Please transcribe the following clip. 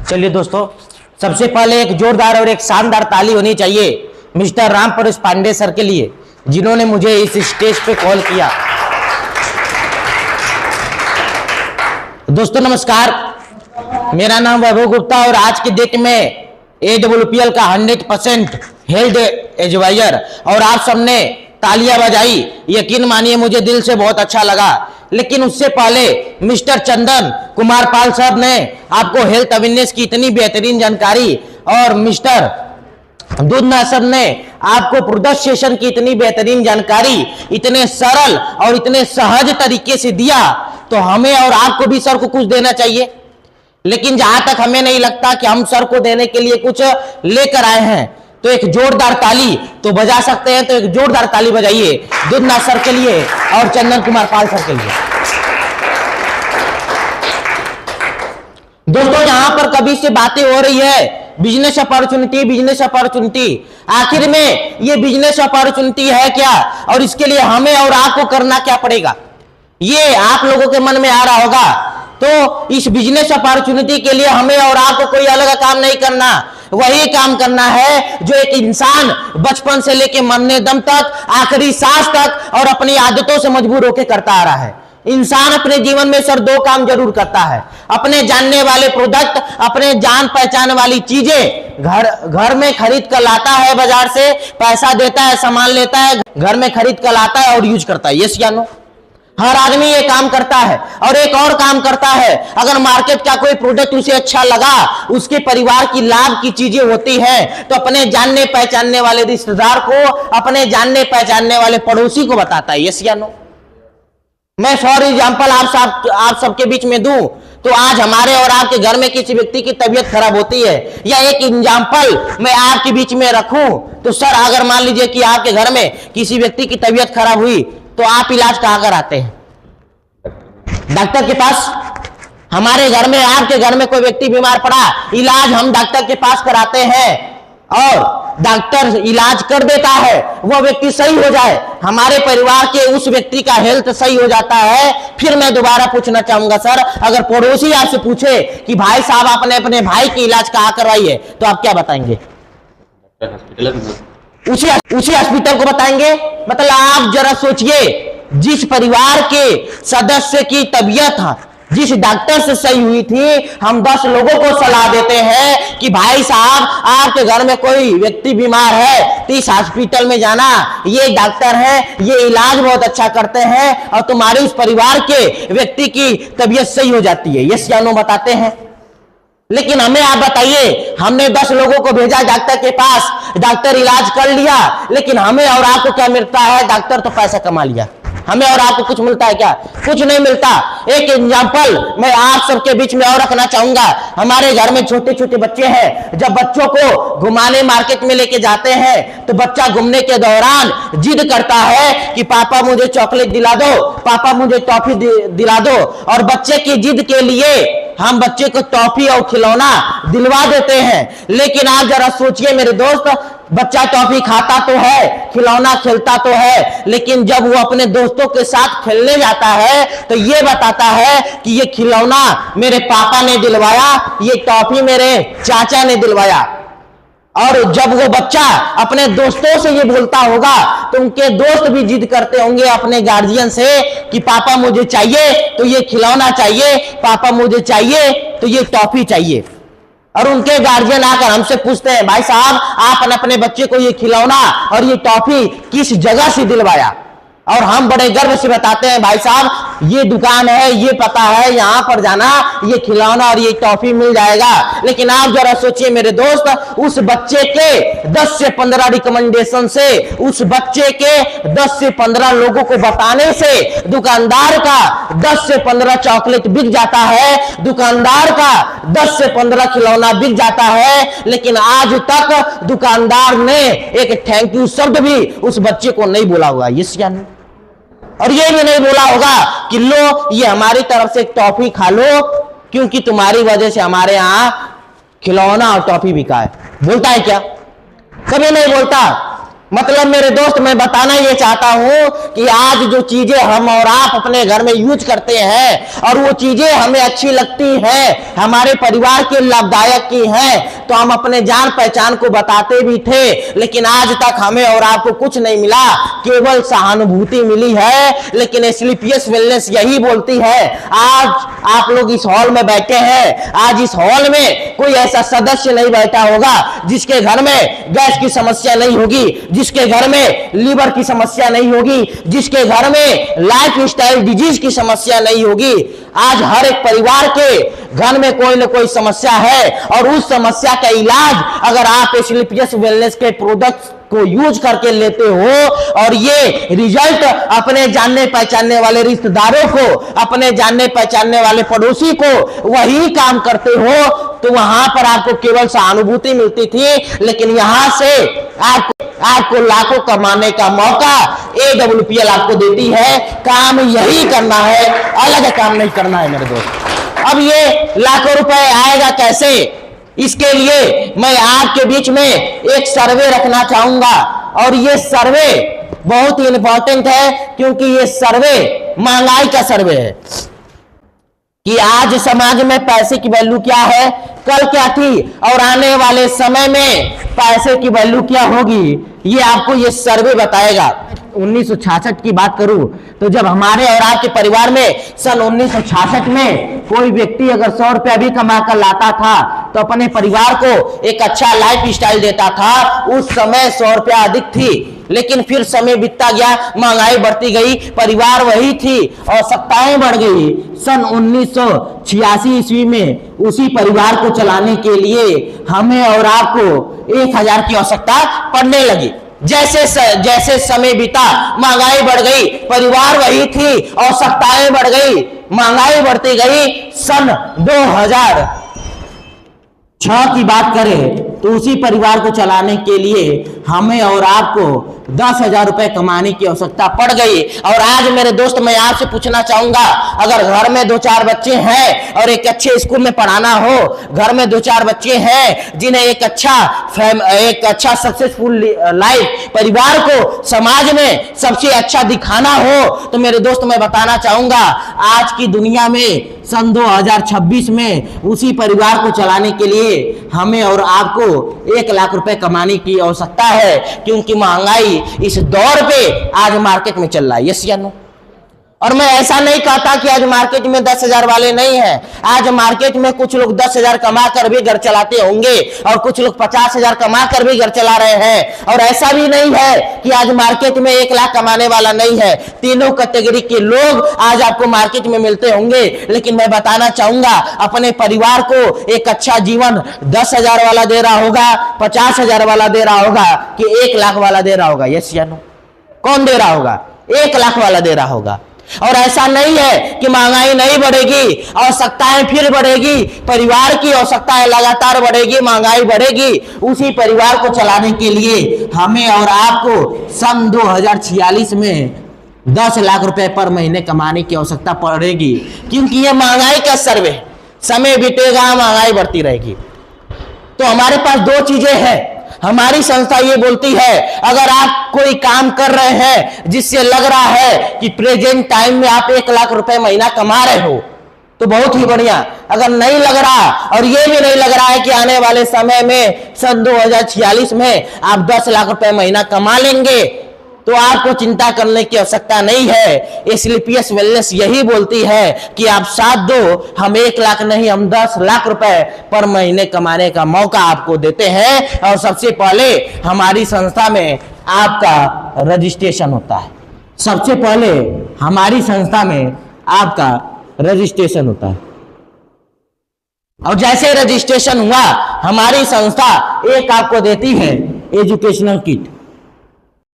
चलिए दोस्तों, सबसे पहले एक जोरदार और एक शानदार ताली होनी चाहिए मिस्टर राम परेश पांडे सर के लिए, जिन्होंने मुझे इस स्टेज पे कॉल किया। दोस्तों नमस्कार, मेरा नाम वैभव गुप्ता और आज की डेट में AWPL का 100% हेल्थ एडवाइजर, और आप सबने तालियां बजाई, यकीन मानिए मुझे दिल से बहुत अच्छा लगा। लेकिन उससे पहले मिस्टर चंदन कुमार पाल साहब ने आपको हेल्थ अवेयरनेस की इतनी बेहतरीन जानकारी, और मिस्टर दूधना सर ने आपको प्रोडक्ट सेशन की इतनी बेहतरीन जानकारी इतने सरल और इतने सहज तरीके से दिया, तो हमें और आपको भी सर को कुछ देना चाहिए। लेकिन जहां तक हमें नहीं लगता कि हम सर को देने के लिए कुछ लेकर आए हैं, तो एक जोरदार ताली तो बजा सकते हैं, तो एक जोरदार ताली बजाइए दूधना सर के लिए और चंदन कुमार पाल सर के लिए। दोस्तों यहां पर कभी से बातें हो रही है बिजनेस अपॉर्चुनिटी, आखिर में ये बिजनेस अपॉर्चुनिटी है क्या, और इसके लिए हमें और आपको करना क्या पड़ेगा, ये आप लोगों के मन में आ रहा होगा। तो इस बिजनेस अपॉर्चुनिटी के लिए हमें और आपको कोई अलग काम नहीं करना, वही काम करना है जो एक इंसान बचपन से लेकर मरने दम तक, आखिरी सांस तक और अपनी आदतों से मजबूर होकर करता आ रहा है। इंसान अपने जीवन में सर दो काम जरूर करता है, अपने जानने वाले प्रोडक्ट, अपने जान पहचान वाली चीजें घर में खरीद कर लाता है, बाजार से पैसा देता है, सामान लेता है, घर में खरीद कर लाता है और यूज करता है। यस या नो? हर आदमी ये काम करता है। और एक और काम करता है, अगर मार्केट का कोई प्रोडक्ट उसे अच्छा लगा, उसके परिवार की लाभ की चीजें होती हैं, तो अपने जानने पहचानने वाले रिश्तेदार को, अपने जानने पहचानने वाले पड़ोसी को बताता है। यस या नो? मैं फॉर एग्जाम्पल आप सबके बीच में दूं, तो आज हमारे और आपके घर में किसी व्यक्ति की तबीयत खराब होती है, या एक एग्जाम्पल मैं आपके बीच में रखूं, तो सर अगर मान लीजिए कि आपके घर में किसी व्यक्ति की तबीयत खराब हुई, तो आप इलाज कहां कराते हैं? डॉक्टर के पास। हमारे घर में, आपके घर में कोई व्यक्ति बीमार पड़ा, इलाज हम डॉक्टर के पास कराते हैं, और डॉक्टर इलाज कर देता है, वो व्यक्ति सही हो जाए, हमारे परिवार के उस व्यक्ति का हेल्थ सही हो जाता है। फिर मैं दोबारा पूछना चाहूंगा सर, अगर पड़ोसी आपसे पूछे कि भाई साहब आपने अपने भाई की इलाज कहां करवाई है, तो आप क्या बताएंगे? उसी हॉस्पिटल को बताएंगे। मतलब आप जरा सोचिए, जिस परिवार के सदस्य की तबीयत जिस डॉक्टर से सही हुई थी, हम 10 लोगों को सलाह देते हैं कि भाई साहब आपके घर में कोई व्यक्ति बीमार है, तो इस हॉस्पिटल में जाना, ये डॉक्टर है, ये इलाज बहुत अच्छा करते हैं, और तुम्हारे उस परिवार के व्यक्ति की तबीयत सही हो जाती है। यस या नो बताते हैं। लेकिन हमें आप बताइए, हमने 10 लोगों को भेजा डॉक्टर के पास, डॉक्टर इलाज कर लिया, लेकिन हमें और आपको क्या मिलता है? डॉक्टर तो पैसा कमा लिया, हमें और आपको कुछ मिलता है क्या? कुछ नहीं मिलता। एक एग्जांपल मैं आप सबके बीच में और रखना चाहूंगा। हमारे घर में छोटे छोटे बच्चे हैं, जब बच्चों को घुमाने मार्केट में लेके जाते हैं, तो बच्चा घूमने के दौरान जिद करता है कि पापा मुझे चॉकलेट दिला दो, पापा मुझे टॉफी दिला दो, और बच्चे की जिद के लिए हम बच्चे को टॉफी और खिलौना दिलवा देते हैं। लेकिन आप जरा सोचिए मेरे दोस्त, बच्चा टॉफी खाता तो है, खिलौना खेलता तो है, लेकिन जब वो अपने दोस्तों के साथ खेलने जाता है, तो ये बताता है कि ये खिलौना मेरे पापा ने दिलवाया, ये टॉफी मेरे चाचा ने दिलवाया। और जब वो बच्चा अपने दोस्तों से ये बोलता होगा, तो उनके दोस्त भी जिद करते होंगे अपने गार्जियन से कि पापा मुझे चाहिए तो ये खिलौना चाहिए, पापा मुझे चाहिए तो ये टॉफी चाहिए। और उनके गार्जियन आकर हमसे पूछते हैं, भाई साहब आपने अपने बच्चे को ये खिलौना और ये टॉफी किस जगह से दिलवाया? और हम बड़े गर्व से बताते हैं, भाई साहब ये दुकान है, ये पता है, यहां पर जाना, ये खिलौना और ये टॉफी मिल जाएगा। लेकिन आप जरा सोचिए मेरे दोस्त, उस बच्चे के 10 से 15 रिकमेंडेशन से, उस बच्चे के 10 से 15 लोगों को बताने से दुकानदार का 10 से 15 चॉकलेट बिक जाता है, दुकानदार का 10 से 15 खिलौना बिक जाता है। लेकिन आज तक दुकानदार ने एक थैंक यू शब्द भी उस बच्चे को नहीं बोला हुआ। यस या नो? और ये भी नहीं बोला होगा कि लो ये हमारी तरफ से एक टॉफी खा लो, क्योंकि तुम्हारी वजह से हमारे यहाँ खिलौना और टॉफी बिका है। बोलता है क्या? कभी नहीं बोलता। मतलब मेरे दोस्त, मैं बताना ये चाहता हूं कि आज जो चीजें हम और आप अपने घर में यूज करते हैं और वो चीजें हमें अच्छी लगती हैं, हमारे परिवार के लाभदायक की हैं, तो हम अपने जान पहचान को बताते भी थे, लेकिन आज तक हमें और आपको कुछ नहीं मिला, केवल सहानुभूति मिली है। लेकिन स्लीपियस वेलनेस यही बोलती है, आज आप लोग इस हॉल में बैठे हैं, आज इस हॉल में कोई ऐसा सदस्य नहीं बैठा होगा जिसके घर में गैस की समस्या नहीं होगी, जिसके घर में लीवर की समस्या नहीं होगी, जिसके घर में लाइफ स्टाइल डिजीज की समस्या नहीं होगी। आज हर एक परिवार के घर में कोई ना कोई समस्या है और उस समस्या का इलाज अगर आप स्लीपियस वेलनेस के प्रोडक्ट्स को यूज करके लेते हो और ये रिजल्ट अपने जानने पहचानने वाले रिश्तेदारों को, अपने जानने पहचानने वाले पड़ोसी को वही काम करते हो, तो वहां पर आपको केवल सहानुभूति मिलती थी, लेकिन यहां से आपको लाखों कमाने का मौका AWPL आपको देती है। काम यही करना है, अलग काम नहीं करना है मेरे दोस्त। अब ये लाखों रुपए आएगा कैसे, इसके लिए मैं आपके बीच में एक सर्वे रखना चाहूंगा और ये सर्वे बहुत ही इंपॉर्टेंट है, क्योंकि ये सर्वे महंगाई का सर्वे है कि आज समाज में पैसे की वैल्यू क्या है, कल क्या थी और आने वाले समय में पैसे की वैल्यू क्या होगी, ये आपको ये सर्वे बताएगा। 1966 की बात करूं तो जब हमारे और आपके परिवार में सन 1966 में कोई व्यक्ति अगर 100 रुपया भी कमा कर लाता था तो अपने परिवार को एक अच्छा लाइफ स्टाइल देता था। उस समय 100 रुपया अधिक थी, लेकिन फिर समय बीतता गया, महंगाई बढ़ती गई, परिवार वही थी, आवश्यकताएं बढ़ गई। सन 1986 ईस्वी में उसी परिवार को चलाने के लिए हमें और आपको 1000 की आवश्यकता पड़ने लगी। जैसे समय बीता, महंगाई बढ़ गई, परिवार वही थी, आवश्यकताएं बढ़ गई, महंगाई बढ़ती गई। सन 2006 की बात करें तो उसी परिवार को चलाने के लिए हमें और आपको 10,000 रुपए कमाने की आवश्यकता पड़ गई। और आज मेरे दोस्त, मैं आपसे पूछना चाहूंगा, अगर घर में 2-4 बच्चे हैं और एक अच्छे स्कूल में पढ़ाना हो, घर में 2-4 बच्चे हैं जिन्हें एक अच्छा सक्सेसफुल लाइफ, परिवार को समाज में सबसे अच्छा दिखाना हो, तो मेरे दोस्त मैं बताना चाहूंगा, आज की दुनिया में सन 2026 में उसी परिवार को चलाने के लिए हमें और आपको 1 लाख रुपए कमाने की आवश्यकता है, क्योंकि महंगाई इस दौर पे आज मार्केट में चल रहा है। यस या नो? और मैं ऐसा नहीं कहता कि आज मार्केट में 10,000 वाले नहीं हैं। आज मार्केट में कुछ लोग 10,000 कमा कर भी घर चलाते होंगे और कुछ लोग 50,000 कमा कर भी घर चला रहे हैं। और ऐसा भी नहीं है कि आज मार्केट में 1 लाख कमाने वाला नहीं है। तीनों कैटेगरी के लोग आज आपको मार्केट में मिलते होंगे, लेकिन मैं बताना चाहूंगा, अपने परिवार को एक अच्छा जीवन 10,000 वाला दे रहा होगा, 50,000 वाला दे रहा होगा कि 1 लाख वाला दे रहा होगा। यस या नो? कौन दे रहा होगा? 1 लाख वाला दे रहा होगा। और ऐसा नहीं है कि महंगाई नहीं बढ़ेगी, आवश्यकताएं फिर बढ़ेगी, परिवार की आवश्यकताएं लगातार बढ़ेगी, महंगाई बढ़ेगी। उसी परिवार को चलाने के लिए हमें और आपको सन 2046 में 10 लाख रुपए पर महीने कमाने की आवश्यकता पड़ेगी, क्योंकि यह महंगाई का सर्वे, समय बीतेगा, महंगाई बढ़ती रहेगी। तो हमारे पास 2 चीजें हैं। हमारी संस्था ये बोलती है, अगर आप कोई काम कर रहे हैं जिससे लग रहा है कि प्रेजेंट टाइम में आप 1 लाख रुपए महीना कमा रहे हो, तो बहुत ही बढ़िया। अगर नहीं लग रहा और ये भी नहीं लग रहा है कि आने वाले समय में सन 2046 में आप 10 लाख रुपए महीना कमा लेंगे, तो आपको चिंता करने की आवश्यकता नहीं है। स्लीपियस वेलनेस यही बोलती है कि आप साथ दो, हम 1 लाख नहीं, हम 10 लाख रुपए पर महीने कमाने का मौका आपको देते हैं। और सबसे पहले हमारी संस्था में आपका रजिस्ट्रेशन होता है। सबसे पहले हमारी संस्था में आपका रजिस्ट्रेशन होता है, और जैसे रजिस्ट्रेशन हुआ, हमारी संस्था एक आपको देती है एजुकेशनल किट।